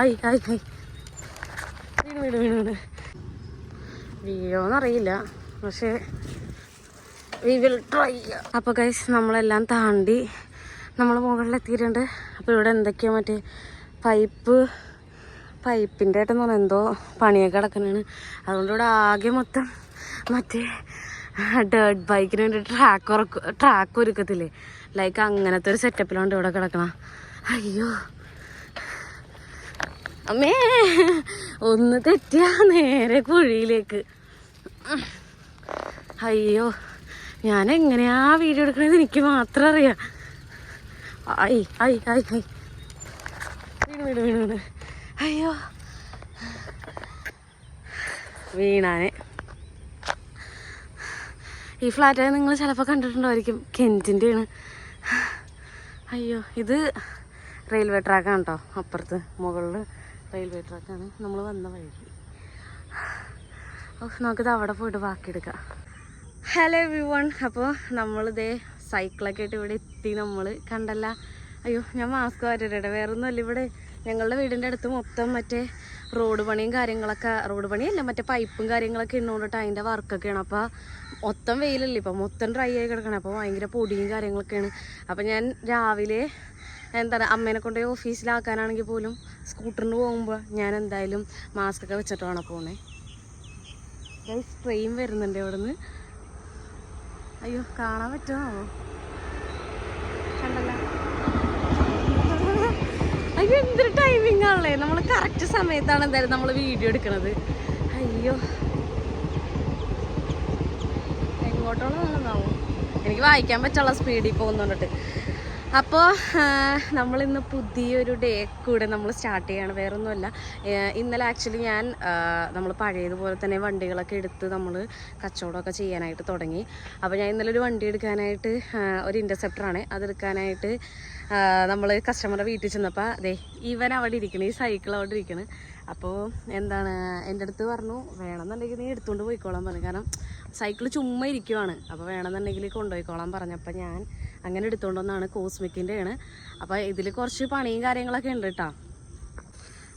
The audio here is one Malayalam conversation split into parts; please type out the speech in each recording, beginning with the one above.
ആയി ആയി ആയി വീണ് വീണ് വീണ് വീഴോന്നറിയില്ല, പക്ഷേ വി വിൽ ട്രൈ. അപ്പോൾ ഗൈസ് നമ്മളെല്ലാം താണ്ടി നമ്മൾ മുകളിലെത്തിയിട്ടുണ്ട്. അപ്പോൾ ഇവിടെ എന്തൊക്കെയോ മറ്റേ പൈപ്പിൻ്റെ ആയിട്ടെന്ന് പറഞ്ഞാൽ എന്തോ പണിയൊക്കെ കിടക്കുന്നതാണ്. അതുകൊണ്ട് ഇവിടെ ആകെ മൊത്തം മറ്റേ ഡേർട്ട് ബൈക്കിന് വേണ്ടി ട്രാക്ക് ഒരുക്കത്തില്ലേ, ലൈക്ക് അങ്ങനത്തെ ഒരു സെറ്റപ്പിലുണ്ട് ഇവിടെ കിടക്കണം. അയ്യോ അമ്മേ, ഒന്ന് തെറ്റിയാ നേരെ കുഴിയിലേക്ക്. അയ്യോ, ഞാൻ എങ്ങനെയാ വീഡിയോ എടുക്കണത് എനിക്ക് മാത്രം അറിയാം. ആയി ആയി ആയി ആയി വീണ് വീണ് വീണ് അയ്യോ വീണാനെ. ഈ ഫ്ലാറ്റ് നിങ്ങൾ ചിലപ്പോൾ കണ്ടിട്ടുണ്ടായിരിക്കും, കെൻറ്റിൻ്റെയാണ്. അയ്യോ, ഇത് റെയിൽവേ ട്രാക്കാണ് കേട്ടോ. അപ്പുറത്ത് മുകളിൽ റെയിൽവേ ട്രാക്കാണ്. നമ്മൾ വന്ന വഴി. നമുക്കിത് അവിടെ പോയിട്ട് ബാക്കിയെടുക്കാം. Hello everyone. അപ്പോൾ നമ്മളിതേ സൈക്കിളൊക്കെ ആയിട്ട് ഇവിടെ എത്തി. നമ്മൾ കണ്ടല്ല. അയ്യോ, ഞാൻ മാസ്ക് മാറ്റിയിട്ടെ. വേറൊന്നുമല്ല, ഇവിടെ ഞങ്ങളുടെ വീടിൻ്റെ അടുത്ത് മൊത്തം മറ്റേ റോഡ് പണിയും കാര്യങ്ങളൊക്കെ, റോഡ് പണിയല്ല മറ്റേ പൈപ്പും കാര്യങ്ങളൊക്കെ ഇന്നുകൊണ്ടിട്ട് അതിൻ്റെ വർക്കൊക്കെയാണ്. അപ്പോൾ മൊത്തം വെയിലല്ലേ, ഇപ്പം മൊത്തം ഡ്രൈ ആയി കിടക്കണം. അപ്പോൾ ഭയങ്കര പൊടിയും കാര്യങ്ങളൊക്കെയാണ്. അപ്പോൾ ഞാൻ രാവിലെ എന്താണ് അമ്മേനെ കൊണ്ട് ഓഫീസിലാക്കാനാണെങ്കിൽ പോലും സ്കൂട്ടറിന് പോകുമ്പോൾ ഞാൻ എന്തായാലും മാസ്കൊക്കെ വെച്ചിട്ടാണ് പോണേ. ട്രെയിൻ വരുന്നുണ്ട് അവിടെ നിന്ന്. അയ്യോ, കാണാൻ പറ്റുമോ? കണ്ടല്ല. അയ്യോ, എന്തൊരു ടൈമിംഗ് ആണല്ലേ. നമ്മൾ കറക്റ്റ് സമയത്താണ് എന്തായാലും നമ്മൾ വീഡിയോ എടുക്കണത്. അയ്യോ, എങ്ങോട്ടുള്ളതാവും എനിക്ക് വായിക്കാൻ പറ്റുള്ള സ്പീഡിൽ പോകുന്നുണ്ടിട്ട്. അപ്പോൾ നമ്മളിന്ന് പുതിയൊരു ഡേ കൂടെ നമ്മൾ സ്റ്റാർട്ട് ചെയ്യാണ്. വേറൊന്നുമല്ല, ഇന്നലെ ആക്ച്വലി നമ്മൾ പഴയതുപോലെ തന്നെ വണ്ടികളൊക്കെ എടുത്ത് നമ്മൾ കച്ചവടമൊക്കെ ചെയ്യാനായിട്ട് തുടങ്ങി. അപ്പോൾ ഞാൻ ഇന്നലെ ഒരു വണ്ടി എടുക്കാനായിട്ട്, ഒരു ഇൻ്റർസെപ്റ്ററാണ്, അതെടുക്കാനായിട്ട് നമ്മൾ കസ്റ്റമറുടെ വീട്ടിൽ ചെന്നപ്പോൾ അതെ ഇവൻ അവിടെ ഇരിക്കണം, ഈ സൈക്കിൾ അവിടെ ഇരിക്കണം. അപ്പോൾ എന്താണ് എൻ്റെ അടുത്ത് പറഞ്ഞു, വേണമെന്നുണ്ടെങ്കിൽ നീ എടുത്തുകൊണ്ട് പോയിക്കോളാൻ പറഞ്ഞു. കാരണം സൈക്കിൾ ചുമ്മാ ഇരിക്കുവാണ്. അപ്പോൾ വേണമെന്നുണ്ടെങ്കിൽ കൊണ്ടുപോയിക്കോളാൻ പറഞ്ഞപ്പോൾ ഞാൻ അങ്ങനെ എടുത്തുകൊണ്ട് വന്നാണ്. കോസ്മിക്കിൻ്റെ ആണ്. അപ്പോൾ ഇതിൽ കുറച്ച് പണിയും കാര്യങ്ങളൊക്കെ ഉണ്ട് കേട്ടോ.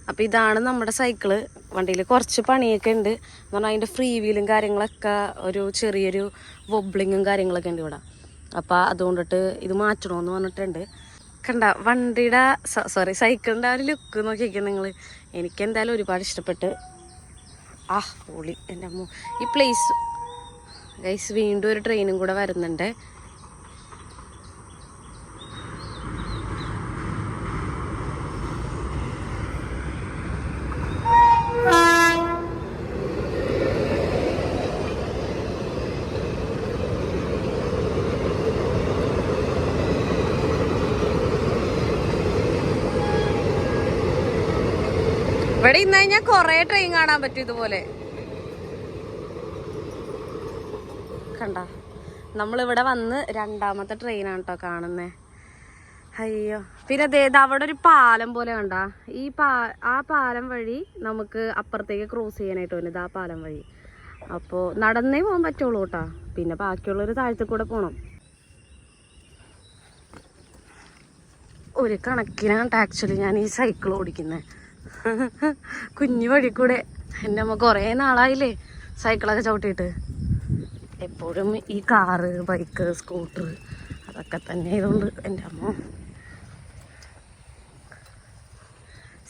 അപ്പോൾ ഇതാണ് നമ്മുടെ സൈക്കിള്. വണ്ടിയിൽ കുറച്ച് പണിയൊക്കെ ഉണ്ട് എന്ന് പറഞ്ഞാൽ അതിൻ്റെ ഫ്രീ വീലും കാര്യങ്ങളൊക്കെ ഒരു ചെറിയൊരു വൊബ്ലിങ്ങും കാര്യങ്ങളൊക്കെ ഉണ്ട് ഇവിടെ. അപ്പോൾ അതുകൊണ്ടിട്ട് ഇത് മാറ്റണമെന്ന് പറഞ്ഞിട്ടുണ്ട്. കണ്ട വണ്ടിയുടെ സൈക്കിളിൻ്റെ ആ ഒരു ലുക്ക് നോക്കിയിരിക്കും നിങ്ങൾ. എനിക്കെന്തായാലും ഒരുപാട് ഇഷ്ടപ്പെട്ട്. പൊളി എൻ്റെ അമ്മ. ഈ പ്ലേസ് ഗൈസ്, വീണ്ടും ഒരു ട്രെയിനും കൂടെ വരുന്നുണ്ട്. ഇവിടെ ഇന്ന് കഴിഞ്ഞാൽ കൊറേ ട്രെയിൻ കാണാൻ പറ്റും ഇതുപോലെ. കണ്ട, നമ്മളിവിടെ വന്ന് രണ്ടാമത്തെ ട്രെയിനാണ് കേട്ടോ കാണുന്നേ. അയ്യോ, പിന്നെ അവിടെ ഒരു പാലം പോലെ കണ്ട. ആ പാലം വഴി നമുക്ക് അപ്പുറത്തേക്ക് ക്രോസ് ചെയ്യാനായിട്ട് വരും. ആ പാലം വഴി അപ്പോൾ നടന്നേ പോകാൻ പറ്റുള്ളൂ കേട്ടോ. പിന്നെ ബാക്കിയുള്ളൊരു താഴത്തിൽ കൂടെ പോകണം. ഒരു കണക്കിനാണ് ആക്ച്വലി ഞാൻ ഈ സൈക്കിൾ ഓടിക്കുന്നത്. കുഞ്ഞു വഴി കൂടെ. എൻ്റെ അമ്മ കുറേ നാളായില്ലേ സൈക്കിളൊക്കെ ചവിട്ടിയിട്ട്. എപ്പോഴും ഈ കാറ്, ബൈക്ക്, സ്കൂട്ടർ അതൊക്കെ തന്നെ ആയതുകൊണ്ട് എൻ്റെ അമ്മ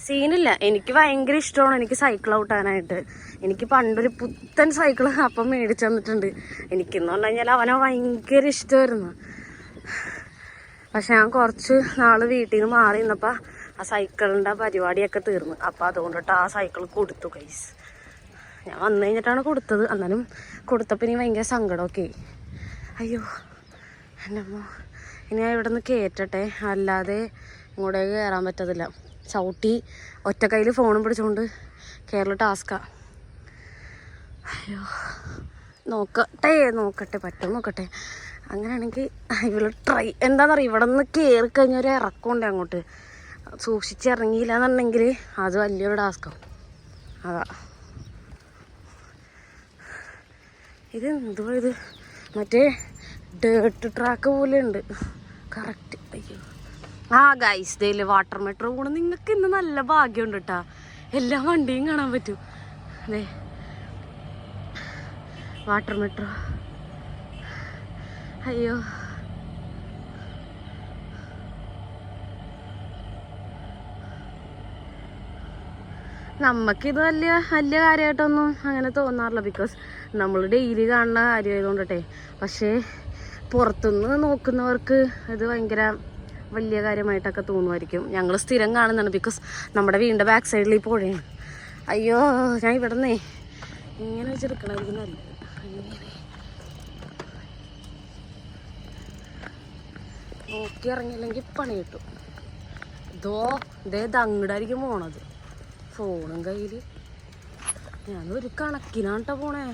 സീനില്ല. എനിക്ക് ഭയങ്കര ഇഷ്ടമാണ് എനിക്ക് സൈക്കിൾ ഔട്ടാനായിട്ട്. എനിക്ക് പണ്ടൊരു പുത്തൻ സൈക്കിൾ അപ്പം മേടിച്ചു തന്നിട്ടുണ്ട്. എനിക്കെന്ന് പറഞ്ഞു കഴിഞ്ഞാൽ അവനെ ഭയങ്കര ഇഷ്ടമായിരുന്നു. പക്ഷെ ഞാൻ കുറച്ച് നാൾ വീട്ടിൽ നിന്ന് മാറി നിന്നപ്പോൾ ആ സൈക്കിളിൻ്റെ പരിപാടിയൊക്കെ തീർന്നു. അപ്പോൾ അതുകൊണ്ടിട്ട് ആ സൈക്കിൾ കൊടുത്തു ഗൈസ്. ഞാൻ വന്നു കഴിഞ്ഞിട്ടാണ് കൊടുത്തത്. എന്നാലും കൊടുത്തപ്പോൾ ഇനി ഭയങ്കര സങ്കടമൊക്കെ. അയ്യോ എൻ്റെ അമ്മ, ഇനി ഞാൻ ഇവിടെ നിന്ന് കയറ്റട്ടെ, അല്ലാതെ ഇങ്ങോട്ടേക്ക് കയറാൻ പറ്റത്തില്ല. ചവിട്ടി ഒറ്റ കയ്യിൽ ഫോണും പിടിച്ചുകൊണ്ട് കയറൽ ടാസ്ക്കാണ്. അയ്യോ, നോക്കട്ടെ പറ്റും നോക്കട്ടെ. അങ്ങനെയാണെങ്കിൽ ഇവിടെ ട്രൈ എന്താണെന്നറിയാം. ഇവിടെ നിന്ന് കയറി കഴിഞ്ഞാൽ ഒരു ഇറക്കമുണ്ട് അങ്ങോട്ട്. സൂക്ഷിച്ചിറങ്ങിയില്ല എന്നുണ്ടെങ്കിൽ അത് വലിയൊരു ടാസ്ക്കാവും. അതാ ഇതെന്തുവാ ഇത്, മറ്റേ ഡേർട്ട് ട്രാക്ക് പോലെ ഉണ്ട് കറക്റ്റ്. അയ്യോ, ആ ഗൈസ് ഇതില് വാട്ടർ മെട്രോ കൂടെ നിങ്ങൾക്ക് ഇന്ന് നല്ല ഭാഗ്യമുണ്ട് കേട്ടാ, എല്ലാ വണ്ടിയും കാണാൻ പറ്റും. അതെ വാട്ടർ മെട്രോ. അയ്യോ നമുക്കിത് വലിയ കാര്യമായിട്ടൊന്നും അങ്ങനെ തോന്നാറില്ല, ബിക്കോസ് നമ്മൾ ഡെയിലി കാണുന്ന കാര്യമായതുകൊണ്ടട്ടെ. പക്ഷേ പുറത്തുനിന്ന് നോക്കുന്നവർക്ക് ഇത് ഭയങ്കര വലിയ കാര്യമായിട്ടൊക്കെ തോന്നുമായിരിക്കും. ഞങ്ങൾ സ്ഥിരം കാണുന്നതാണ്, ബിക്കോസ് നമ്മുടെ വീടിൻ്റെ ബാക്ക് സൈഡിൽ ഈ പുഴയാണ്. അയ്യോ ഞാൻ ഇവിടെ നിന്നേ ഇങ്ങനെ വെച്ചെടുക്കണമായിരിക്കും നല്ലത്. ഇങ്ങനെ നോക്കി ഇറങ്ങിയില്ലെങ്കിൽ പണി കിട്ടും. ഇതേ അങ്ങടായിരിക്കും പോണത്, ഫോണും കയ്യിൽ. ഞാനൊരു കണക്കിനാട്ടോ പോണേ.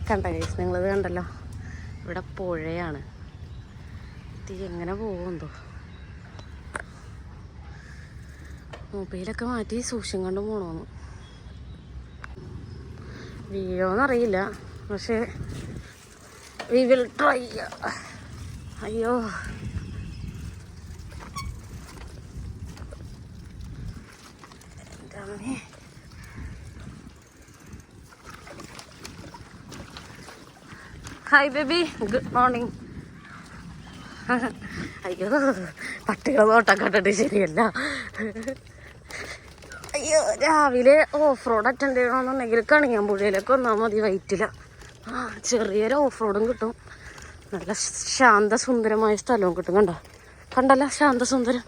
കണ്ട ഗൈസ്, നിങ്ങളിത് കണ്ടല്ലോ, ഇവിടെ പുഴയാണ്. തീ എങ്ങനെ പോകുമെന്തോ. മൊബൈലൊക്കെ മാറ്റി സൂക്ഷ്യം കണ്ട് പോകണമെന്ന്. വീഴോന്നറിയില്ല, പക്ഷേ വി വിൽ ട്രൈ. അയ്യോ എൻ്റെ ഹായ് ബേബി, ഗുഡ് മോർണിംഗ്. അയ്യോ പട്ടികളെ നോട്ടം കണ്ടിട്ട് ശരിയല്ല. അയ്യോ രാവിലെ ഓഫ് റോഡ് അറ്റൻഡ് ചെയ്യണമെന്നുണ്ടെങ്കിൽ കണിയാമ്പുഴയിലേക്ക് വന്നാൽ മതി, വൈറ്റില്ല. ചെറിയൊരു ഓഫ് റോഡും കിട്ടും, നല്ല ശാന്തസുന്ദരമായ സ്ഥലവും കിട്ടും. കണ്ടല്ലോ ശാന്തസുന്ദരം.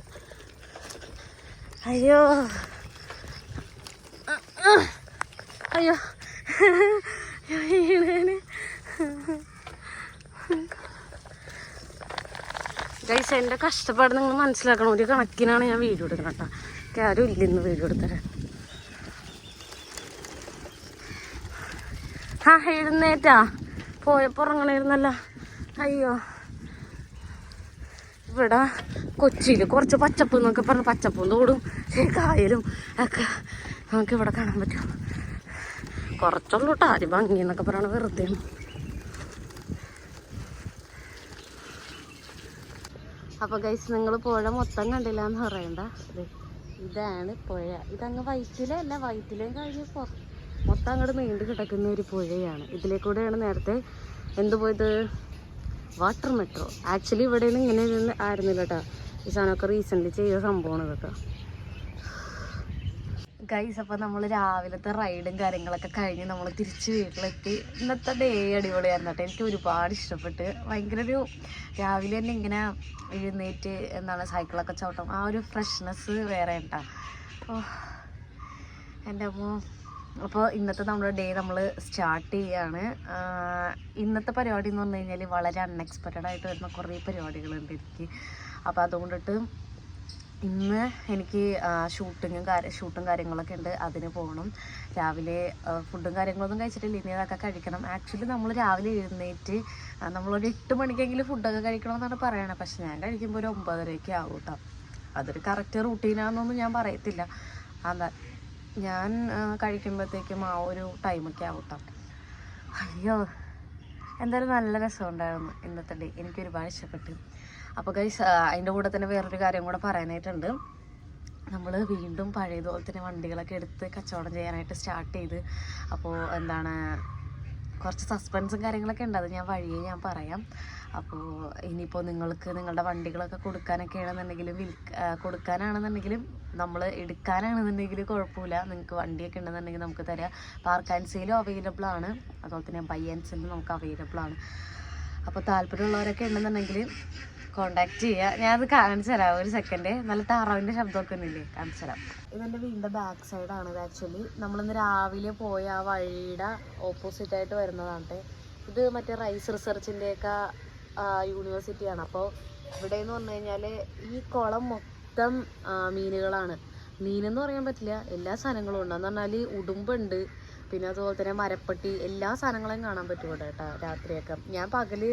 അയ്യോ അയ്യോ ഗൈസ്, എൻ്റെ കഷ്ടപ്പാട് നിങ്ങൾ മനസ്സിലാക്കണം. ഒരു കണക്കിനാണ് ഞാൻ വീഡിയോ എടുക്കണം കേട്ടോ. ആരും ഇല്ല ഇന്ന് വീഡിയോ എടുത്തരാൻ. എഴുന്നേറ്റാ പോയപ്പോൾ ഉറങ്ങണമായിരുന്നല്ല. അയ്യോ ഇവിടെ കൊച്ചിയിൽ കുറച്ച് പച്ചപ്പ് എന്നൊക്കെ പറഞ്ഞ് പച്ചപ്പും തോടും കായലും ഒക്കെ നമുക്കിവിടെ കാണാൻ പറ്റും. കുറച്ചുള്ളൂ കേട്ടോ, ആര് ഭംഗി എന്നൊക്കെ പറയണ വെറുതെ. അപ്പോൾ ഗൈസ്, നിങ്ങൾ പുഴ മൊത്തം കണ്ടില്ല എന്ന് പറയണ്ട. ഇതാണ് പുഴ. ഇതങ്ങ് വൈറ്റിലല്ല, വൈറ്റിലേയും കഴിഞ്ഞ് മൊത്തം അങ്ങോട്ട് നീണ്ടു കിടക്കുന്ന ഒരു പുഴയാണ്. ഇതിലേക്കൂടെയാണ് നേരത്തെ പോയത്, വാട്ടർ മെട്രോ. ആക്ച്വലി ഇവിടെ നിന്ന് ഇങ്ങനെ ആയിരുന്നില്ല കേട്ടോ. ഈ സാധനമൊക്കെ റീസെൻ്റ്ലി ചെയ്ത സംഭവമാണ് കേട്ടോ ഗൈസ്. അപ്പോൾ നമ്മൾ രാവിലത്തെ റൈഡും കാര്യങ്ങളൊക്കെ കഴിഞ്ഞ് നമ്മൾ തിരിച്ച് വീട്ടിലെത്തി. ഇന്നത്തെ ഡേ അടിപൊളിയായിരുന്നു കേട്ടോ. എനിക്ക് ഒരുപാട് ഇഷ്ടപ്പെട്ട്. ഭയങ്കര ഒരു രാവിലെ തന്നെ ഇങ്ങനെ എഴുന്നേറ്റ് സൈക്കിളൊക്കെ ചവിട്ടും, ആ ഒരു ഫ്രഷ്നെസ് വേറെ കേട്ടോ. എൻ്റെ അമ്മ. അപ്പോൾ ഇന്നത്തെ നമ്മുടെ ഡേ നമ്മൾ സ്റ്റാർട്ട് ചെയ്യുകയാണ്. ഇന്നത്തെ പരിപാടി എന്ന് പറഞ്ഞു കഴിഞ്ഞാൽ വളരെ അൺഎക്സ്പെക്റ്റഡ് ആയിട്ട് വരുന്ന കുറേ പരിപാടികളുണ്ട് എനിക്ക്. അപ്പോൾ അതുകൊണ്ടിട്ട് ഇന്ന് എനിക്ക് ഷൂട്ടും കാര്യങ്ങളൊക്കെ ഉണ്ട്, അതിന് പോകണം. രാവിലെ ഫുഡും കാര്യങ്ങളൊന്നും കഴിച്ചിട്ടില്ല, ഇനി അതൊക്കെ കഴിക്കണം. ആക്ച്വലി നമ്മൾ രാവിലെ എഴുന്നേറ്റ് നമ്മളൊരു 8 മണിക്കെങ്കിലും ഫുഡൊക്കെ കഴിക്കണമെന്നാണ് പറയണത്. പക്ഷെ ഞാൻ കഴിക്കുമ്പോൾ ഒരു 9:30 ആവും കേട്ടോ. അതൊരു കറക്റ്റ് റൂട്ടീനാണെന്നൊന്നും ഞാൻ പറയത്തില്ല. അതാ ഞാൻ കഴിക്കുമ്പോഴത്തേക്കും ആ ഒരു ടൈമൊക്കെ ആവും കേട്ടോ. അയ്യോ എന്തായാലും നല്ല രസമുണ്ടായിരുന്നു ഇന്നത്തെ ഡേ, എനിക്ക് ഒരുപാട് ഇഷ്ടപ്പെട്ടു. അപ്പോൾ ഗൈസ്, അതിൻ്റെ കൂടെ തന്നെ വേറൊരു കാര്യം കൂടെ പറയാനായിട്ടുണ്ട്. നമ്മൾ വീണ്ടും പഴയതുപോലെ തന്നെ വണ്ടികളൊക്കെ എടുത്ത് കച്ചവടം ചെയ്യാനായിട്ട് സ്റ്റാർട്ട് ചെയ്ത്. അപ്പോൾ കുറച്ച് സസ്പെൻസും കാര്യങ്ങളൊക്കെ ഉണ്ട്, അത് വഴിയേ ഞാൻ പറയാം. അപ്പോൾ ഇനിയിപ്പോൾ നിങ്ങൾക്ക് നിങ്ങളുടെ വണ്ടികളൊക്കെ കൊടുക്കാനാണെന്നുണ്ടെങ്കിലും നമ്മൾ എടുക്കാനാണെന്നുണ്ടെങ്കിൽ കുഴപ്പമില്ല. നിങ്ങൾക്ക് വണ്ടിയൊക്കെ ഉണ്ടെന്നുണ്ടെങ്കിൽ നമുക്ക് തരാം. പാർക്ക് ആൻഡ് സെയിലും അവൈലബിൾ ആണ്, അതുപോലെ തന്നെ ബൈ ആൻഡ് സെയിലും നമുക്ക് അവൈലബിൾ ആണ്. അപ്പോൾ താല്പര്യമുള്ളവരൊക്കെ ഉണ്ടെന്നുണ്ടെങ്കിൽ കോണ്ടാക്ട് ചെയ്യുക. ഞാനത് കാണിച്ചു തരാം, ഒരു സെക്കൻഡ്. നല്ല താറാവിൻ്റെ ശബ്ദമൊക്കെ ഒന്നുമില്ലേ, കാണിച്ചു തരാം. ഇതെൻ്റെ വീടിൻ്റെ ബാക്ക് സൈഡാണ്. ഇത് ആക്ച്വലി നമ്മളിന്ന് രാവിലെ പോയ ആ വഴിയുടെ ഓപ്പോസിറ്റായിട്ട് വരുന്നതാണ്. ഇത് മറ്റേ റൈസ് റിസർച്ചിൻ്റെയൊക്കെ യൂണിവേഴ്സിറ്റിയാണ്. അപ്പോൾ ഇവിടെ എന്ന് പറഞ്ഞു കഴിഞ്ഞാൽ ഈ കുളം മൊത്തം മീനുകളാണ്. മീനെന്ന് പറയാൻ പറ്റില്ല, എല്ലാ സാധനങ്ങളും ഉണ്ട്. എന്ന് പറഞ്ഞാൽ ഉടുമ്പുണ്ട്, പിന്നെ അതുപോലെ തന്നെ മരപ്പട്ടി, എല്ലാ സാധനങ്ങളും കാണാൻ പറ്റും ഇവിടെ കേട്ടോ രാത്രിയൊക്കെ. ഞാൻ പകല്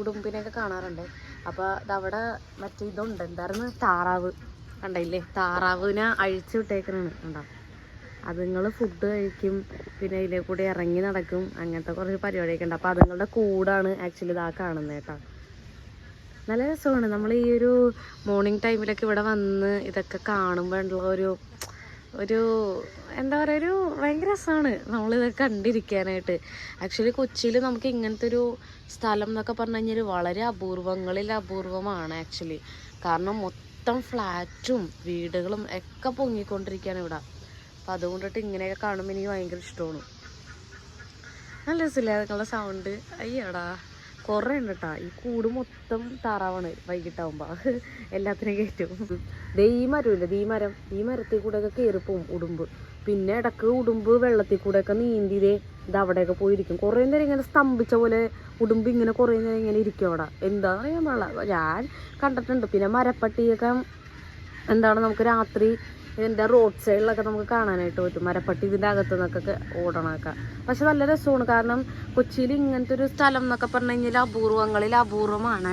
ഉടുമ്പിനെയൊക്കെ കാണാറുണ്ട്. അപ്പോൾ അതവിടെ മറ്റേ ഇതുണ്ട്, എന്തായിരുന്നു, താറാവ് കണ്ടില്ലേ, താറാവിനെ അഴിച്ചു വിട്ടേക്കണാണ് കണ്ടോ. അതുങ്ങൾ ഫുഡ് കഴിക്കും, പിന്നെ ഇതിലെ കൂടെ ഇറങ്ങി നടക്കും, അങ്ങനത്തെ കുറച്ച് പരിപാടിയൊക്കെ ഉണ്ട്. അപ്പോൾ അതുങ്ങളുടെ കൂടാണ് ആക്ച്വലി ഇതാ കാണുന്നത് കേട്ടോ. നല്ല രസമാണ്. നമ്മൾ ഈ ഒരു മോർണിംഗ് ടൈമിലൊക്കെ ഇവിടെ വന്ന് ഇതൊക്കെ കാണുമ്പോഴുള്ള ഒരു എന്താ പറയുക, ഒരു ഭയങ്കര രസമാണ് നമ്മളിതൊക്കെ കണ്ടിരിക്കാനായിട്ട്. ആക്ച്വലി കൊച്ചിയിൽ നമുക്ക് ഇങ്ങനത്തെ ഒരു സ്ഥലം എന്നൊക്കെ പറഞ്ഞു കഴിഞ്ഞാൽ വളരെ അപൂർവങ്ങളിൽ അപൂർവമാണ് ആക്ച്വലി. കാരണം മൊത്തം ഫ്ലാറ്റും വീടുകളും ഒക്കെ പൊങ്ങിക്കൊണ്ടിരിക്കുകയാണ് ഇവിടെ. അപ്പം അതുകൊണ്ടിട്ട് ഇങ്ങനെയൊക്കെ കാണുമ്പോൾ എനിക്ക് ഭയങ്കര ഇഷ്ടമാണ്. നല്ല രസമില്ലേ അതുങ്ങളുടെ സൗണ്ട്? അയ്യടാ കുറേ ഉണ്ട് കേട്ടോ. ഈ കൂട് മൊത്തം താറാവാണ് വൈകിട്ടാവുമ്പോൾ എല്ലാത്തിനും കയറ്റും. ഈ മരമില്ല, ഈ മരത്തിൽ കൂടെയൊക്കെ കയറിപ്പോവും ഉടുമ്പ്. പിന്നെ ഇടക്ക് ഉടുമ്പ് വെള്ളത്തിൽ കൂടെയൊക്കെ നീന്തിയതേ ഇത് അവിടെയൊക്കെ പോയിരിക്കും. കുറേ നേരം ഇങ്ങനെ സ്തംഭിച്ച പോലെ ഉടുമ്പ് ഇങ്ങനെ കുറേ നേരം ഇങ്ങനെ ഇരിക്കും അവിടെ. എന്താണെന്ന് അറിയാൻ പാടില്ല, ഞാൻ കണ്ടിട്ടുണ്ട്. പിന്നെ മരപ്പട്ടിയൊക്കെ എന്താണ് നമുക്ക് രാത്രി ഇതിൻ്റെ റോഡ് സൈഡിലൊക്കെ നമുക്ക് കാണാനായിട്ട് പറ്റും, മരപ്പട്ടി ഇതിൻ്റെ അകത്തു നിന്നൊക്കെ ഓടണമൊക്കെ. പക്ഷെ നല്ല രസമാണ്, കാരണം കൊച്ചിയിൽ ഇങ്ങനത്തെ ഒരു സ്ഥലം എന്നൊക്കെ പറഞ്ഞു കഴിഞ്ഞാൽ അപൂർവങ്ങളിൽ അപൂർവമാണ്.